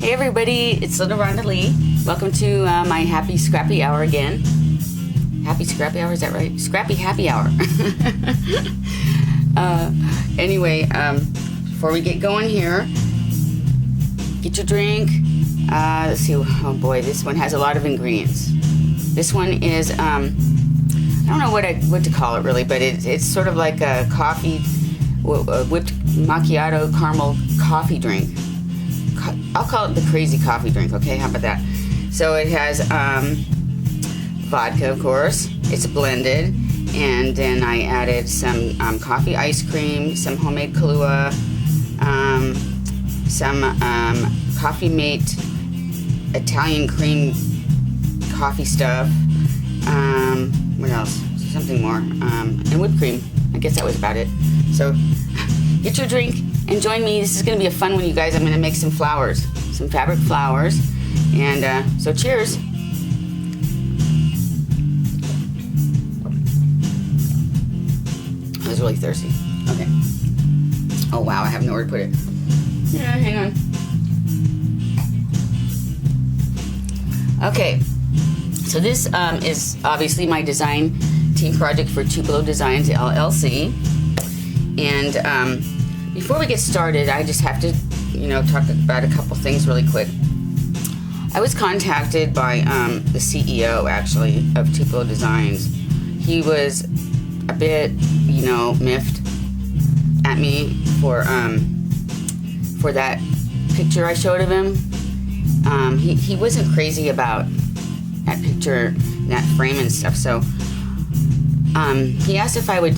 Hey everybody, it's Lilrhondalee. Welcome to my Happy Scrappy Hour again. Happy Scrappy Hour, is that right? Scrappy Happy Hour. Anyway, before we get going here, get your drink. Let's see, oh boy, this one has a lot of ingredients. This one is, I don't know what to call it really, but it's sort of like a coffee, whipped macchiato caramel coffee drink. I'll call it the crazy coffee drink, okay? How about that? So it has vodka, of course. It's blended. And then I added some coffee ice cream, some homemade Kahlua, some Coffee Mate Italian cream coffee stuff. What else? Something more. And whipped cream. I guess that was about it. So get your drink and join me. This is going to be a fun one, you guys. I'm going to make some flowers, some fabric flowers. And so cheers. I was really thirsty. Okay. Oh, wow. I have nowhere to put it. Yeah, hang on. Okay. So this is obviously my design team project for Tupelo Designs LLC. And before we get started, I just have to, talk about a couple things really quick. I was contacted by the CEO, actually, of Tupelo Designs. He was a bit, miffed at me for that picture I showed of him. He wasn't crazy about that picture, that frame and stuff. So he asked if I would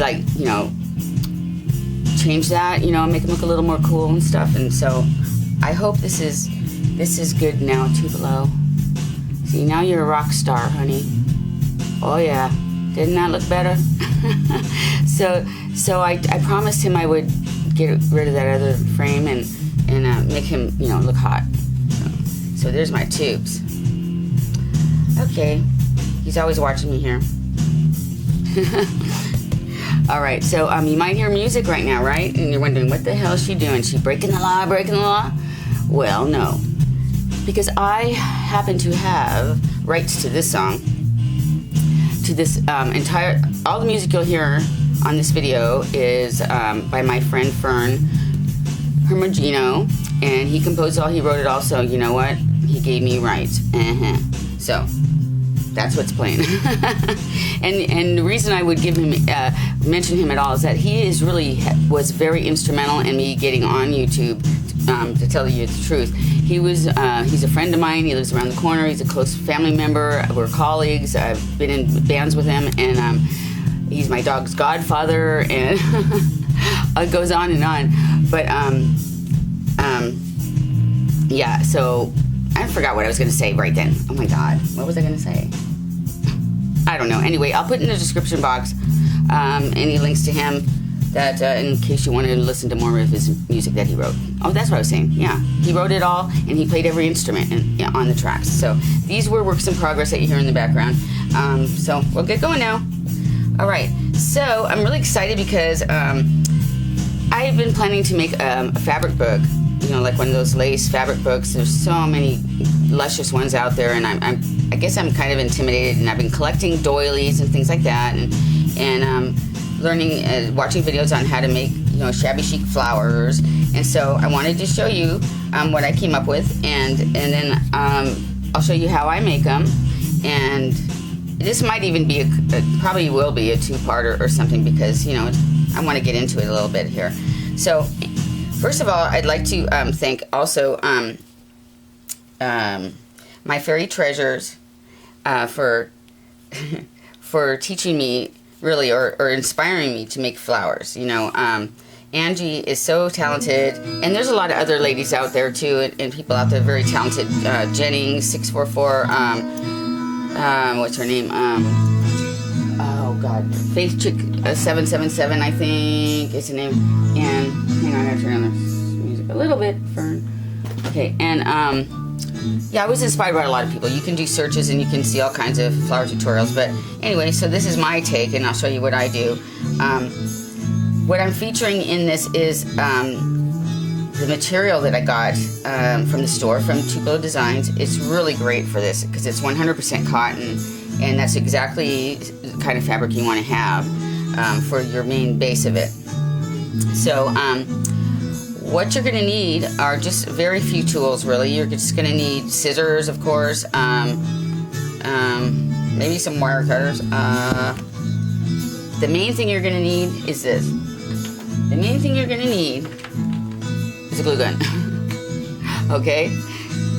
change that, make him look a little more cool and stuff. And so I hope this is good now, Tupelo. See, now you're a rock star, honey. Oh yeah, didn't that look better? So I promised him I would get rid of that other frame and make him, look hot. So there's my tubes. Okay, he's always watching me here. All right, so you might hear music right now, right? And you're wondering, what the hell is she doing? Is she breaking the law, Well, no. Because I happen to have rights to this song, to this all the music you'll hear on this video is by my friend Fern Hermogino, and he composed it all, he wrote it all, so you know what? He gave me rights. So that's what's playing. and the reason I would give him mention him at all is that he was very instrumental in me getting on YouTube. To tell you the truth, he's a friend of mine. He lives around the corner. He's a close family member. We're colleagues. I've been in bands with him, and he's my dog's godfather, and it goes on and on. But yeah. So I forgot what I was going to say right then. Oh my God, what was I going to say? I don't know. Anyway, I'll put in the description box any links to him that in case you wanted to listen to more of his music that he wrote. Oh, that's what I was saying. Yeah, he wrote it all, and he played every instrument on the tracks. So these were works in progress that you hear in the background. So we'll get going now. All right. So I'm really excited because I've been planning to make a fabric book. Like one of those lace fabric books. There's so many luscious ones out there, and I guess I'm kind of intimidated. And I've been collecting doilies and things like that, and learning, watching videos on how to make, shabby chic flowers. And so I wanted to show you what I came up with, and then I'll show you how I make them. And this might even be probably will be a two-parter or something, because I want to get into it a little bit here. So first of all, I'd like to thank also my fairy treasures for teaching me, really, or inspiring me to make flowers. Angie is so talented, and there's a lot of other ladies out there too, and people out there very talented. Jennings 644. What's her name? Oh God, Faith Chick 777, I think is the name. And hang on, I gotta turn on the music a little bit, Fern. Okay, and yeah, I was inspired by a lot of people. You can do searches and you can see all kinds of flower tutorials. But anyway, so this is my take, and I'll show you what I do. What I'm featuring in this is the material that I got from the store, from Tupelo Designs, it's really great for this because it's 100% cotton, and that's exactly the kind of fabric you want to have for your main base of it. So what you're going to need are just very few tools, really. You're just going to need scissors, of course, maybe some wire cutters. The main thing you're going to need is this. The main thing you're going to need is a glue gun. Okay?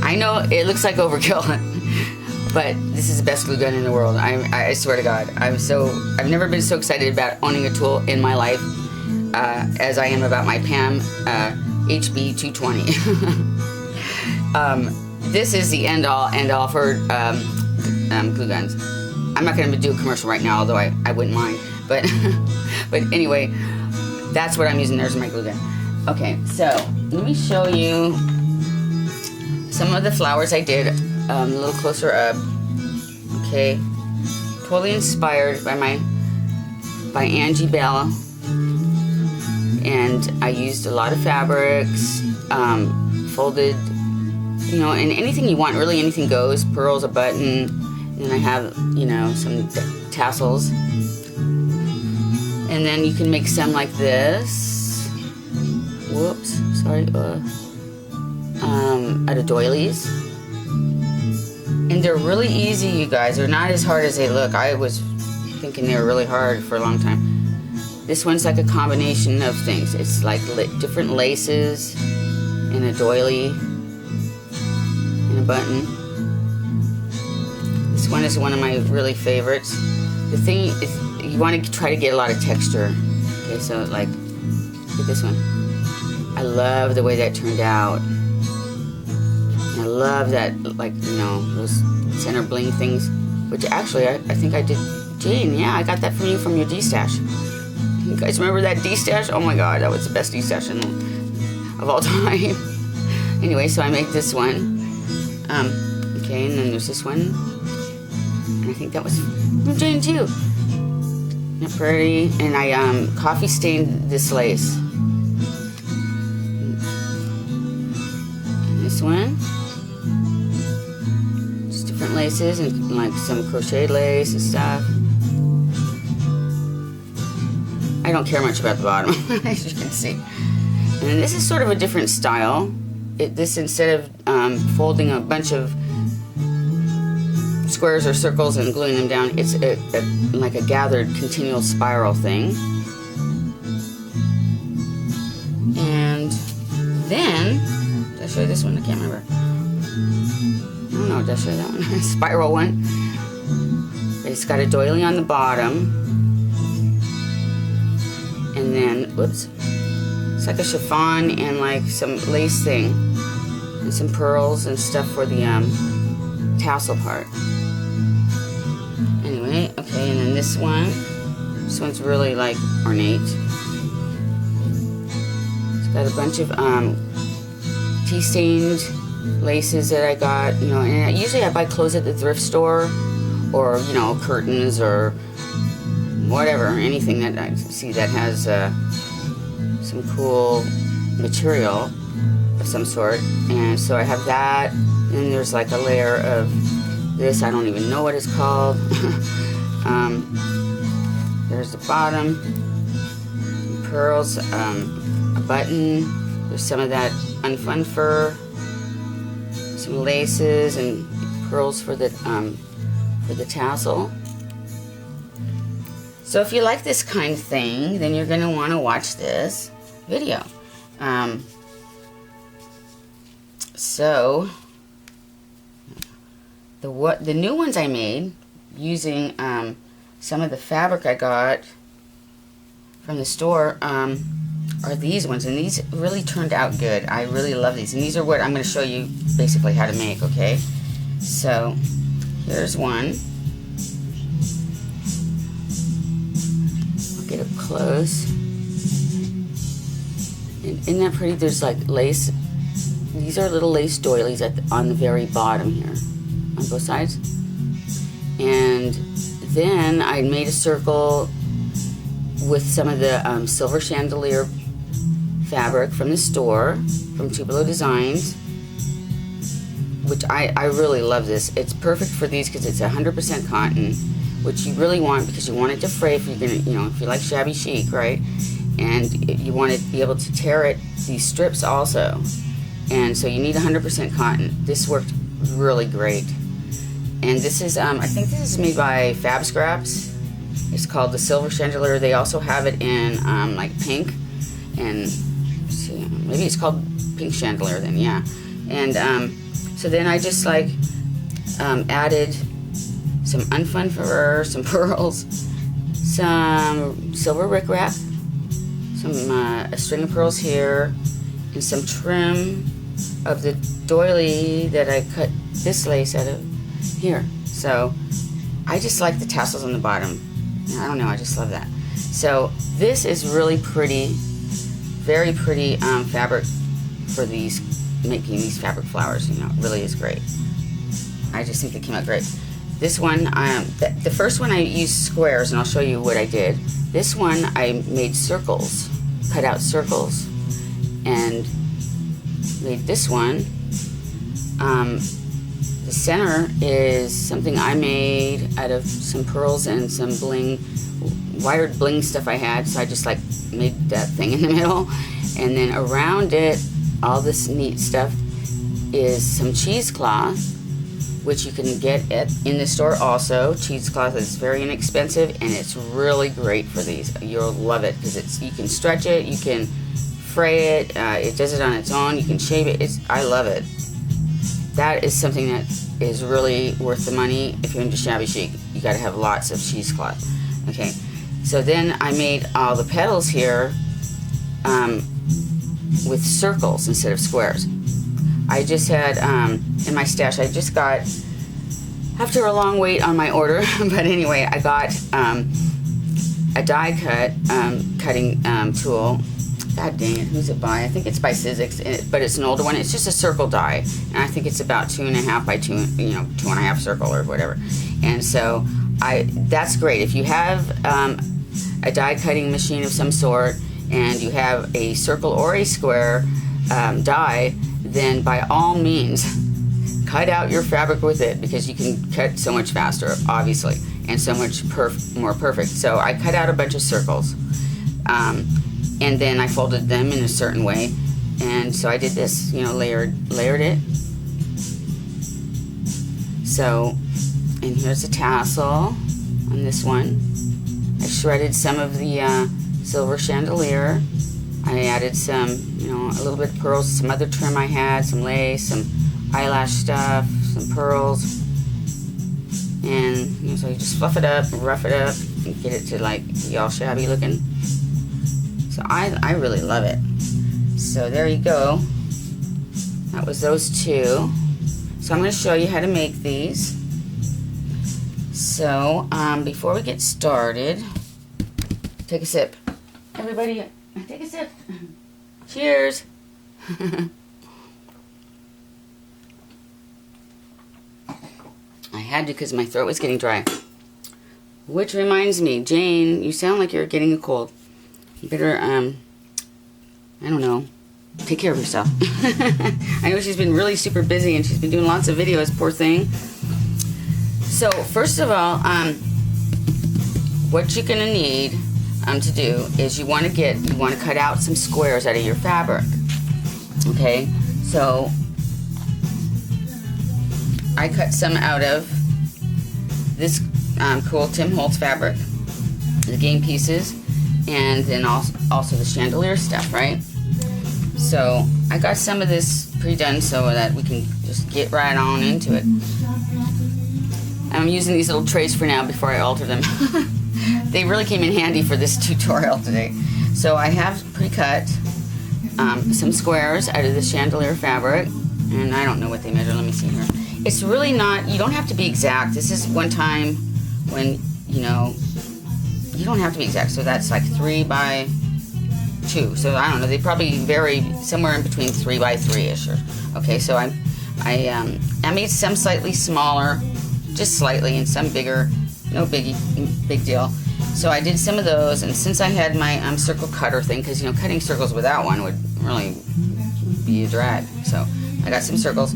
I know it looks like overkill, but this is the best glue gun in the world. I swear to God. I've never been so excited about owning a tool in my life as I am about my PAM HB 220. This is the end all for glue guns. I'm not going to do a commercial right now, although I wouldn't mind. But anyway, that's what I'm using. There's my glue gun. Okay, so let me show you some of the flowers I did a little closer up. Okay, totally inspired by Angie Bell, and I used a lot of fabrics, folded, you know, and anything you want, really anything goes. Pearls, a button, and I have, you know, some tassels, and then you can make some like this. Whoops, sorry, out of doilies. And they're really easy, you guys. They're not as hard as they look. I was thinking they were really hard for a long time. This one's like a combination of things. It's like different laces and a doily and a button. This one is one of my really favorites. The thing is, you want to try to get a lot of texture. Okay, so like, look at this one. I love the way that turned out. And I love that, like, you know, those center bling things, which actually I think I did. Jane, yeah, I got that from you from your D-stash. You guys remember that D-stash? Oh my God, that was the best D-stash of all time. Anyway, so I make this one. Okay, and then there's this one. And I think that was from Jane too. Isn't that pretty? And I coffee stained this lace. This one, just different laces and like some crocheted lace and stuff. I don't care much about the bottom, as you can see. And this is sort of a different style. This, instead of folding a bunch of squares or circles and gluing them down, it's like a gathered continual spiral thing. And then, did I show you this one? I can't remember. I don't know, did I show you that one? Spiral one. It's got a doily on the bottom. And then, whoops. It's like a chiffon and like some lace thing. And some pearls and stuff for the tassel part. Anyway, okay, and then this one. This one's really like ornate. It's got a bunch of tea-stained laces that I got, you know, and usually I buy clothes at the thrift store, or, you know, curtains or whatever, anything that I see that has some cool material of some sort. And so I have that, and there's like a layer of this, I don't even know what it's called. There's the bottom, some pearls, a button, there's some of that unfun fur, some laces and pearls for the tassel. So if you like this kind of thing, then you're going to want to watch this video. So the new ones I made using some of the fabric I got from the store are these ones, and these really turned out good. I really love these, and these are what I'm going to show you basically how to make. Okay, so here's one. I'll get up close. And isn't that pretty? There's like lace. These are little lace doilies on the very bottom here, on both sides. And then I made a circle with some of the silver chandelier fabric from the store, from Tupelo Designs, which I really love this. It's perfect for these because it's 100% cotton, which you really want because you want it to fray if you're gonna, you know, if you like shabby chic, right? And you want to be able to tear it, these strips also. And so you need 100% cotton. This worked really great. And this is, I think this is made by Fab Scraps. It's called the Silver Chandelier. They also have it in like pink, and let's see, maybe it's called Pink Chandelier then, yeah. And so then I just like added some unfun fur, some pearls, some silver rickrack, some a string of pearls here, and some trim of the doily that I cut this lace out of here. So I just like the tassels on the bottom. I don't know, I just love that. So this is really pretty, very pretty fabric for these, making these fabric flowers. You know, it really is great. I just think they came out great. This one, the first one I used squares, and I'll show you what I did. This one I made circles, cut out circles, and made this one. The center is something I made out of some pearls and some bling, wired bling stuff I had, so I just like made that thing in the middle. And then around it, all this neat stuff is some cheesecloth, which you can get in the store also. Cheesecloth is very inexpensive, and it's really great for these. You'll love it because you can stretch it, you can fray it, it does it on its own, you can shave it. I love it. That is something that is really worth the money if you're into shabby chic. You got to have lots of cheesecloth. Okay, so then I made all the petals here with circles instead of squares. I just had in my stash, I just got, after a long wait on my order, but anyway, I got a die cut cutting tool. God dang it, who's it by? I think it's by Sizzix, but it's an older one. It's just a circle die, and I think it's about 2.5 by 2, you know, 2.5 circle or whatever. And so that's great. If you have a die cutting machine of some sort, and you have a circle or a square die, then by all means, cut out your fabric with it, because you can cut so much faster, obviously, and so much more perfect. So I cut out a bunch of circles. And then I folded them in a certain way, and so I did this, you know, layered it. So, and here's a tassel on this one. I shredded some of the silver chandelier. I added some, you know, a little bit of pearls, some other trim I had, some lace, some eyelash stuff, some pearls, and you know, so you just fluff it up, rough it up, and get it to like be all shabby looking. So I really love it. So there you go. That was those two. So I'm going to show you how to make these. So before we get started, take a sip. Everybody, take a sip. Cheers. I had to because my throat was getting dry. Which reminds me, Jane, you sound like you're getting a cold. You better, I don't know, take care of yourself. I know she's been really super busy and she's been doing lots of videos, poor thing. So, first of all, what you're going to need to do is you want to cut out some squares out of your fabric. Okay, so I cut some out of this cool Tim Holtz fabric, the game pieces, and then also the chandelier stuff, right? So I got some of this pre-done so that we can just get right on into it. I'm using these little trays for now before I alter them. They really came in handy for this tutorial today. So I have pre-cut some squares out of the chandelier fabric, and I don't know what they measure. Let me see here. It's really not, you don't have to be exact. This is one time when, you know, you don't have to be exact. So that's like 3 by 2. So I don't know, they probably vary somewhere in between 3 by 3-ish. Okay, so I made some slightly smaller, just slightly, and some bigger, no big deal. So I did some of those, and since I had my circle cutter thing, because you know cutting circles without one would really be a drag. So I got some circles,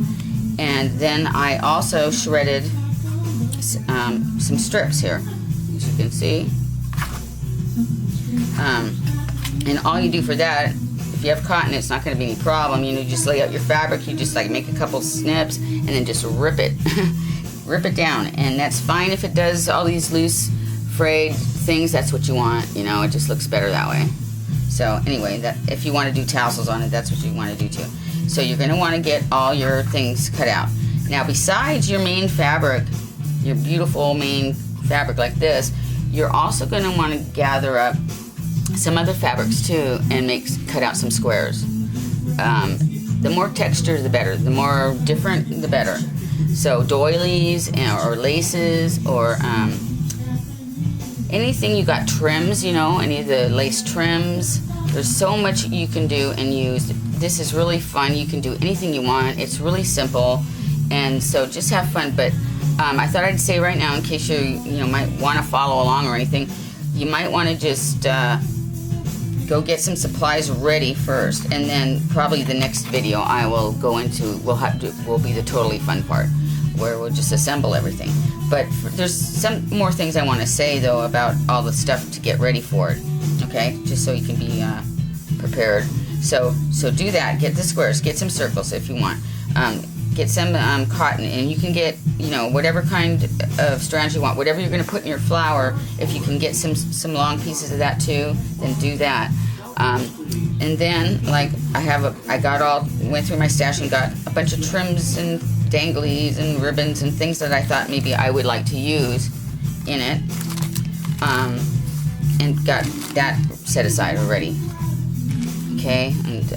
and then I also shredded some strips here, as you can see. And all you do for that, if you have cotton, it's not going to be any problem. You know, you just lay out your fabric, you just like make a couple snips, and then just rip it, rip it down, and that's fine if it does all these loose, frayed things. That's what you want. You know, it just looks better that way. So anyway, that if you want to do tassels on it, that's what you want to do too. So you're going to want to get all your things cut out. Now, besides your main fabric, your beautiful main fabric like this, you're also going to want to gather up some other fabrics too and cut out some squares. The more texture, the better. The more different, the better. So doilies or laces or anything you got trims, you know, any of the lace trims. There's so much you can do and use. This is really fun. You can do anything you want. It's really simple, and so just have fun. But I thought I'd say right now, in case you might want to follow along or anything, you might want to just go get some supplies ready first, and then probably the next video I will go into will be the totally fun part, where we'll just assemble everything. But there's some more things I want to say though about all the stuff to get ready for it. Okay, just so you can be prepared. So do that. Get the squares. Get some circles if you want. Get some cotton, and you can get whatever kind of strands you want. Whatever you're going to put in your flower, if you can get some long pieces of that too, then do that. And then like went through my stash and got a bunch of trims and danglies and ribbons and things that I thought maybe I would like to use in it, and got that set aside already. Okay, and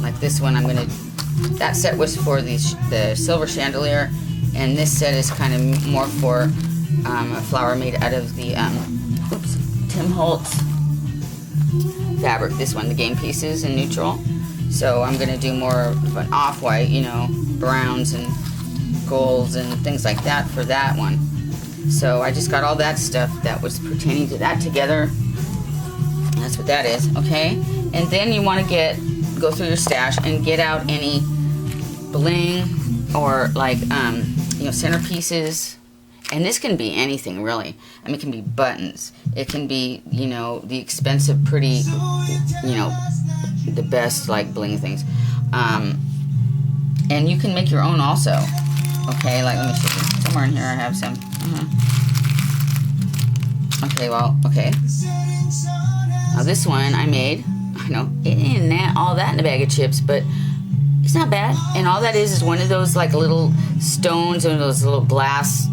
like this one, that set was for the silver chandelier, and this set is kind of more for a flower made out of the Tim Holtz fabric. This one, the game pieces in neutral. So I'm going to do more of an off-white, browns and golds and things like that for that one. So I just got all that stuff that was pertaining to that together. That's what that is, okay? And then you want to go through your stash and get out any bling or like centerpieces. And this can be anything really. I mean, it can be buttons. It can be the expensive, pretty, the best like bling things. And you can make your own also. Okay, like let me show you. Somewhere in here I have some. Okay, well, okay. Now this one I made. I know it ain't all that in a bag of chips, but it's not bad. And all that is one of those like little stones or those little glass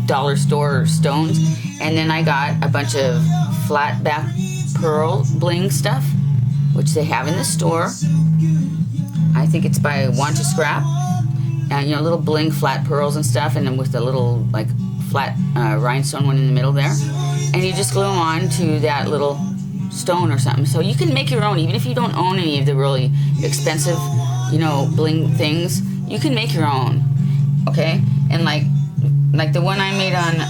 dollar store stones. And then I got a bunch of flat back pearl bling stuff, which they have in the store. I think it's by Want to Scrap. Little bling flat pearls and stuff, and then with the little like flat rhinestone one in the middle there. And you just glue them on to that little stone or something. So you can make your own, even if you don't own any of the really expensive, bling things. You can make your own, okay? And like the one I made on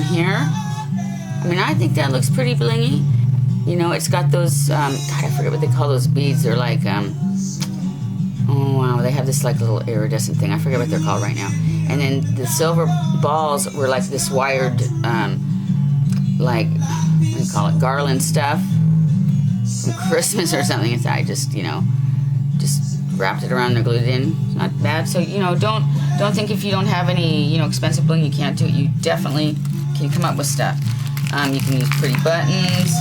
here. I mean, I think that looks pretty blingy. It's got those. God, I forget what they call those beads. They're like oh wow, they have this like little iridescent thing. I forget what they're called right now. And then the silver balls were like this wired, like, what do you call it, garland stuff from Christmas or something. And so I just, just wrapped it around and glued it in. It's not bad. So, don't think if you don't have any, expensive bling you can't do it. You definitely can come up with stuff. You can use pretty buttons.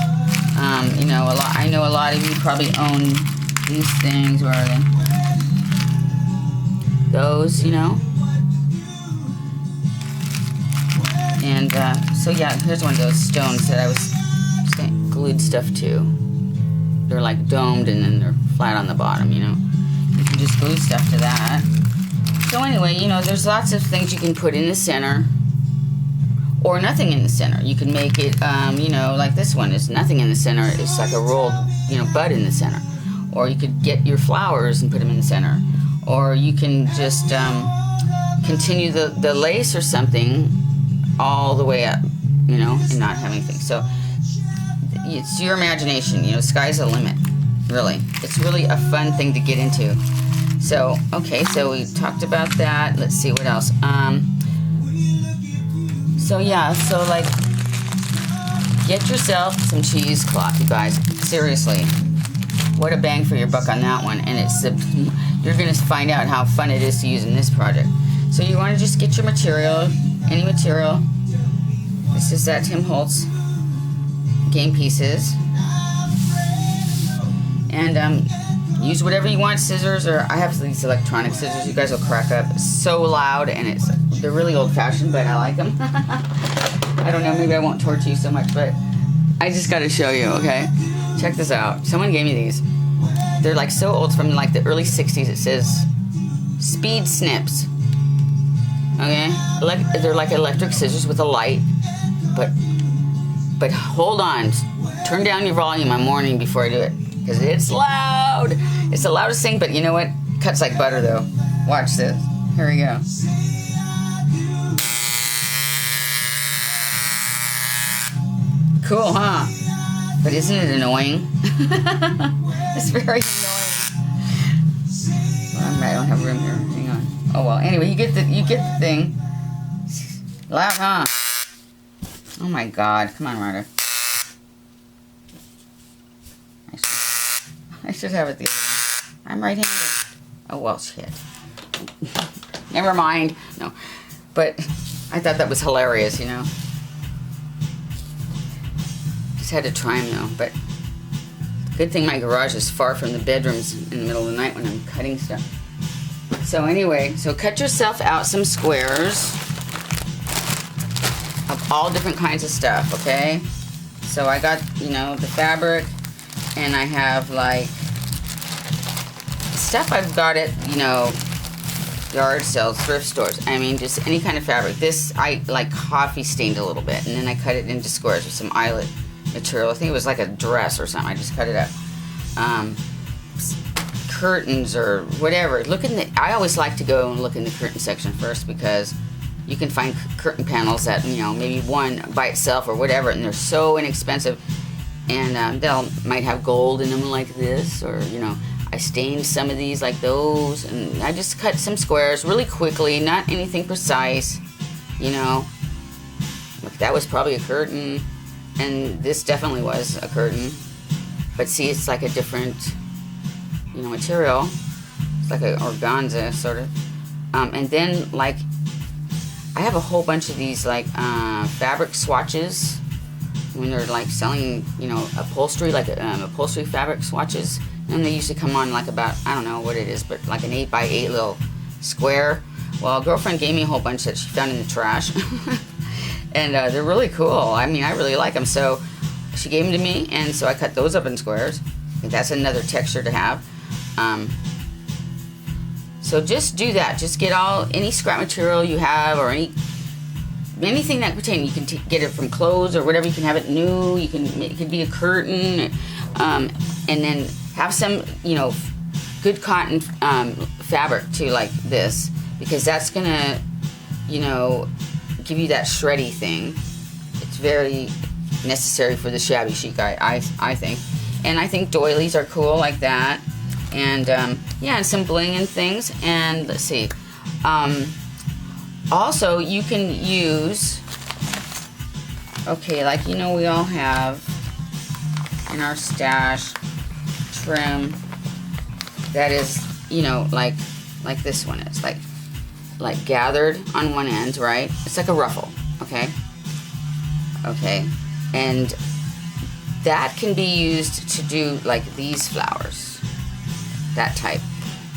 I know a lot of you probably own these things. Where are they? Those, And so yeah, here's one of those stones that I was glued stuff to. They're like domed and then they're flat on the bottom, You can just glue stuff to that. So anyway, there's lots of things you can put in the center or nothing in the center. You can make it, like this one is nothing in the center. It's like a rolled, bud in the center. Or you could get your flowers and put them in the center. Or you can just continue the lace or something all the way up you know, and not having things. So it's your imagination, you know, sky's the limit, really. It's really a fun thing to get into. So, okay, so we talked about that. Let's see what else. So yeah, so like, get yourself some cheesecloth, you guys. Seriously, what a bang for your buck on that one. And you're gonna find out how fun it is to use in this project. So you wanna just get your material, any material. This is that Tim Holtz game pieces. And use whatever you want, scissors, or I have these electronic scissors. You guys will crack up. It's so loud, and they're really old-fashioned, but I like them. I don't know, maybe I won't torture you so much, but I just got to show you, okay? Check this out. Someone gave me these. They're like so old, from like the early 60s. It says Speed Snips. Okay? They're like electric scissors with a light, but hold on. Turn down your volume. I'm warning before I do it, because it's loud. It's the loudest thing, but you know what? Cuts like butter, though. Watch this. Here we go. Cool, huh? But isn't it annoying? It's very annoying. Well, I don't have room here. Hang on. Oh well. Anyway, you get the thing. Loud, huh? Oh my God! Come on, Ryder. I should have it the other way. I'm right-handed. Oh well, shit. Never mind. No, but I thought that was hilarious, you know. Just had to try them though. But good thing my garage is far from the bedrooms in the middle of the night when I'm cutting stuff. So anyway, so cut yourself out some squares of all different kinds of stuff, okay? So I got, you know, the fabric, and I have like stuff I've got at, you know, yard sales, thrift stores. I mean, just any kind of fabric. This I like coffee stained a little bit, and then I cut it into squares with some eyelet material. I think it was like a dress or something. I just cut it up. Curtains or whatever. I always like to go and look in the curtain section first, because you can find curtain panels that, you know, maybe one by itself or whatever, and they're so inexpensive, and might have gold in them like this, or, you know, I stained some of these like those, and I just cut some squares really quickly, not anything precise, you know. Look, that was probably a curtain, and this definitely was a curtain, but see, it's like a different, you know, material. It's like an organza sort of, and then like I have a whole bunch of these like fabric swatches when they're like selling, you know, upholstery, like upholstery fabric swatches, and they usually come on like about, I don't know what it is, but like an 8x8 little square. Well, a girlfriend gave me a whole bunch that she found in the trash, and they're really cool. I mean, I really like them, so she gave them to me, and so I cut those up in squares. I think that's another texture to have. So just do that. Just get any scrap material you have, or anything that pertain. You can get it from clothes or whatever. You can have it new. It could be a curtain, and then have some, you know, good cotton fabric too, like this, because that's gonna, you know, give you that shreddy thing. It's very necessary for the shabby chic, I think. And I think doilies are cool like that. And yeah, and some bling and things. And let's see. Also, you can use, okay, like, you know, we all have in our stash trim that is, you know, like this one is like gathered on one end, right? It's like a ruffle, okay? Okay, and that can be used to do like these flowers, that type.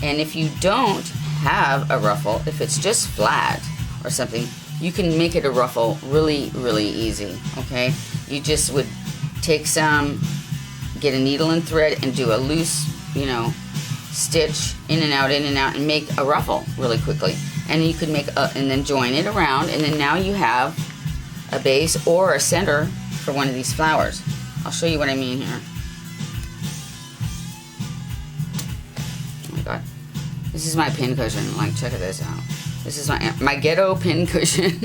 And if you don't have a ruffle, if it's just flat or something, you can make it a ruffle really, really easy, okay? You just would take some, get a needle and thread and do a loose, you know, stitch in and out, and make a ruffle really quickly. And you could make and then join it around, and then now you have a base or a center for one of these flowers. I'll show you what I mean here. Oh my God. This is my pin cushion. Like, check this out. This is my ghetto pin cushion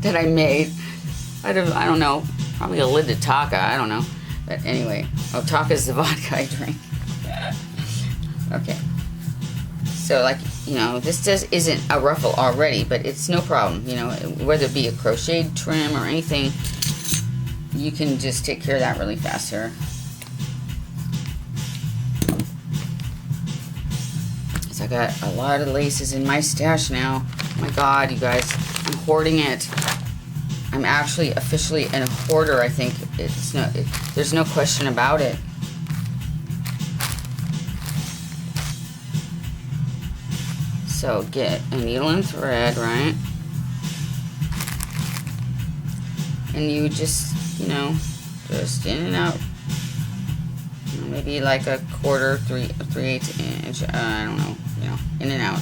that I made. I don't know. Probably a lid to Taka. I don't know. But anyway, oh, Taka's the vodka I drink. Okay. So, like, you know, this isn't a ruffle already, but it's no problem. You know, whether it be a crocheted trim or anything, you can just take care of that really fast here. So I got a lot of laces in my stash now. Oh my God, you guys, I'm hoarding it. I'm actually officially a hoarder, I think. There's no question about it. So get a needle and thread, right? And you just, you know, just in and out. Maybe like a quarter, 3/8 inch, I don't know, you know, in and out.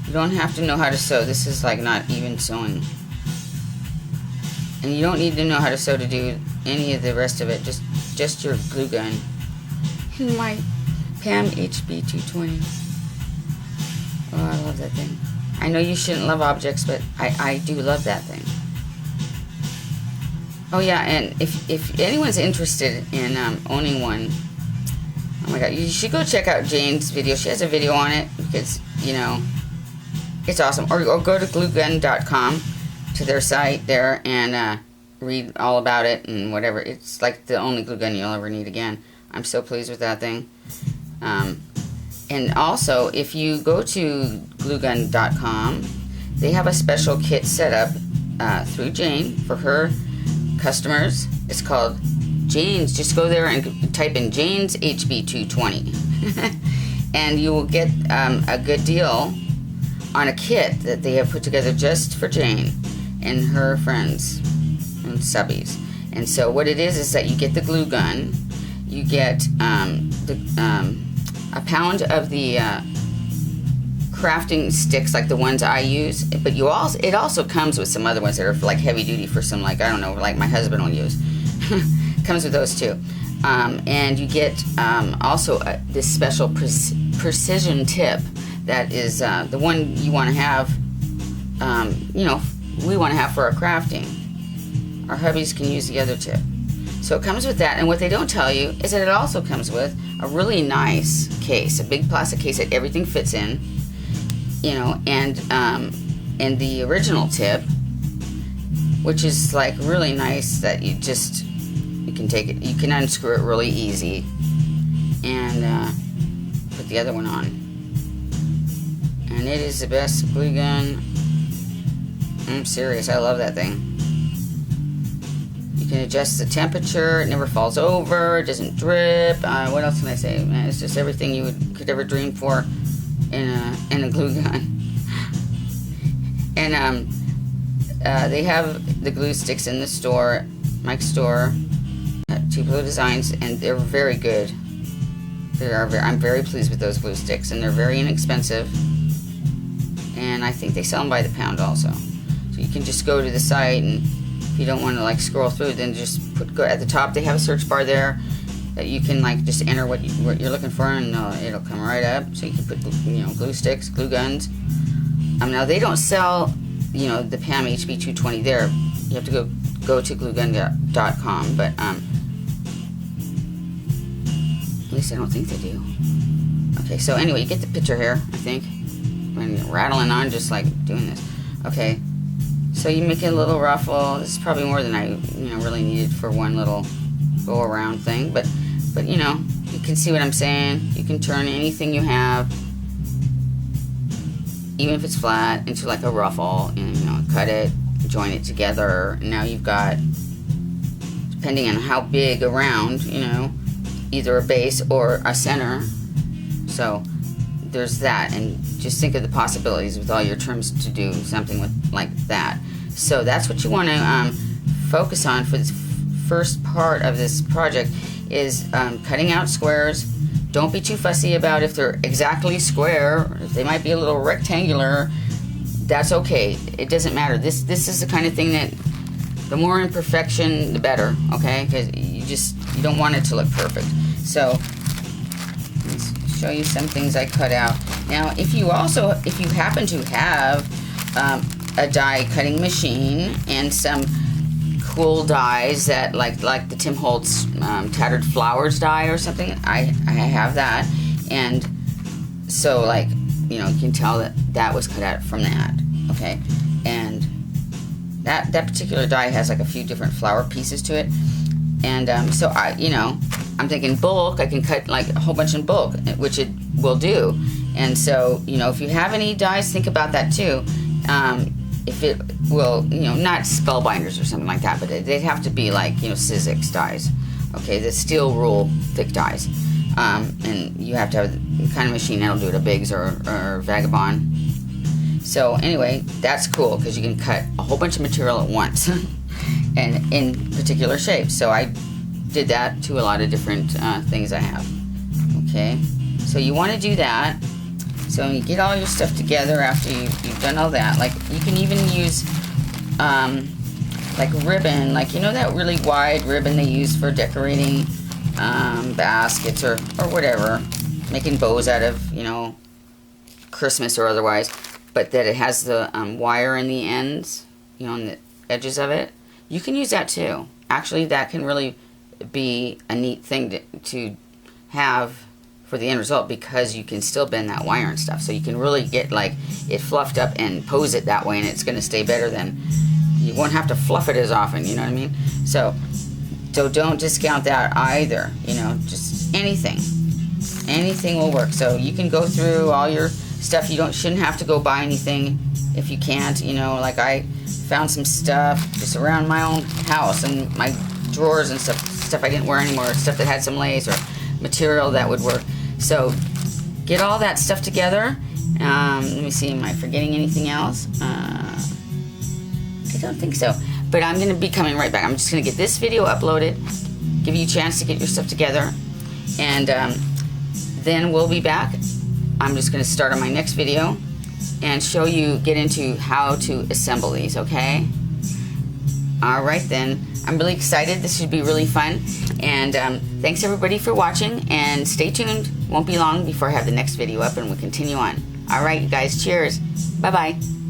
You don't have to know how to sew. This is like not even sewing. And you don't need to know how to sew to do any of the rest of it. Just your glue gun. My Pam HB 220. Oh, I love that thing. I know you shouldn't love objects, but I do love that thing. Oh yeah, and if anyone's interested in owning one, oh my God, you should go check out Jane's video. She has a video on it because, you know, it's awesome. Or go to gluegun.com to their site there and read all about it and whatever. It's like the only glue gun you'll ever need again. I'm so pleased with that thing. And also, if you go to gluegun.com, they have a special kit set up through Jane for her customers. It's called Jane's. Just go there and type in Jane's HB 220. And you will get a good deal on a kit that they have put together just for Jane and her friends and subbies. And so what it is that you get the glue gun, you get a pound of the crafting sticks like the ones I use, but it also comes with some other ones that are like heavy duty for some, like, I don't know, like my husband will use. Comes with those too. And you get also this special precision tip that is the one you want to have, you know, we want to have for our crafting. Our hubbies can use the other tip. So it comes with that, and what they don't tell you is that it also comes with a really nice case, a big plastic case that everything fits in, you know, and the original tip, which is like really nice that you can take it, you can unscrew it really easy and put the other one on. And it is the best glue gun. I'm serious, I love that thing. You can adjust the temperature, it never falls over, it doesn't drip. What else can I say? Man, it's just everything you could ever dream for in a glue gun. And they have the glue sticks in the store, Mike's store, at Tupelo Designs, and they're very good. I'm very pleased with those glue sticks, and they're very inexpensive. And I think they sell them by the pound also. So you can just go to the site, and if you don't want to like scroll through, then just go at the top. They have a search bar there that you can like just enter what you're looking for, and it'll come right up. So you can put, you know, glue sticks, glue guns. Now they don't sell, you know, the Pam HB 220 there. You have to go to gluegun.com, but at least I don't think they do. Okay, so anyway, you get the picture here, I think. I'm rattling on just like doing this. Okay, so you make a little ruffle. This is probably more than I, you know, really needed for one little go around thing, but you know, you can see what I'm saying. You can turn anything you have, even if it's flat, into like a ruffle, and, you know, cut it, join it together. And now you've got, depending on how big around, you know, either a base or a center. So there's that, and just think of the possibilities with all your trims to do something with like that. So that's what you want to focus on for this first part of this project, is cutting out squares. Don't be too fussy about if they're exactly square. If they might be a little rectangular, that's okay. It doesn't matter. This is the kind of thing that the more imperfection, the better, okay? Because you You don't want it to look perfect. So let's show you some things I cut out. Now, if you happen to have a die cutting machine and some cool dies that like the Tim Holtz tattered flowers die or something, I have that, and so like, you know, you can tell that was cut out from that. Okay, and that particular die has like a few different flower pieces to it, and so I'm thinking bulk, I can cut like a whole bunch in bulk, which it will do. And so, you know, if you have any dies, think about that too. If it will, you know, not spellbinders or something like that, but they'd have to be like, you know, Sizzix dies. Okay, the steel rule thick dies. And you have to have the kind of machine that'll do it, a Biggs or Vagabond. So anyway, that's cool because you can cut a whole bunch of material at once and in particular shapes. So I did that to a lot of different things I have. Okay, so you want to do that. So you get all your stuff together after you've done all that. Like you can even use like ribbon, like, you know, that really wide ribbon they use for decorating baskets or whatever, making bows out of, you know, Christmas or otherwise, but that it has the wire in the ends, you know, on the edges of it. You can use that too. Actually, that can really be a neat thing to have for the end result, because you can still bend that wire and stuff. So you can really get like it fluffed up and pose it that way, and it's going to stay better than, you won't have to fluff it as often, you know what I mean? So don't discount that either, you know, just anything will work. So you can go through all your stuff. You shouldn't have to go buy anything if you can't, you know, like I found some stuff just around my own house and my drawers and stuff I didn't wear anymore, stuff that had some lace or material that would work. So get all that stuff together. Let me see, am I forgetting anything else? I don't think so, but I'm going to be coming right back. I'm just going to get this video uploaded, give you a chance to get your stuff together, and then we'll be back. I'm just going to start on my next video and get into how to assemble these, okay? Alright then, I'm really excited. This should be really fun, and thanks everybody for watching, and stay tuned. Won't be long before I have the next video up and we'll continue on. Alright you guys, cheers. Bye bye.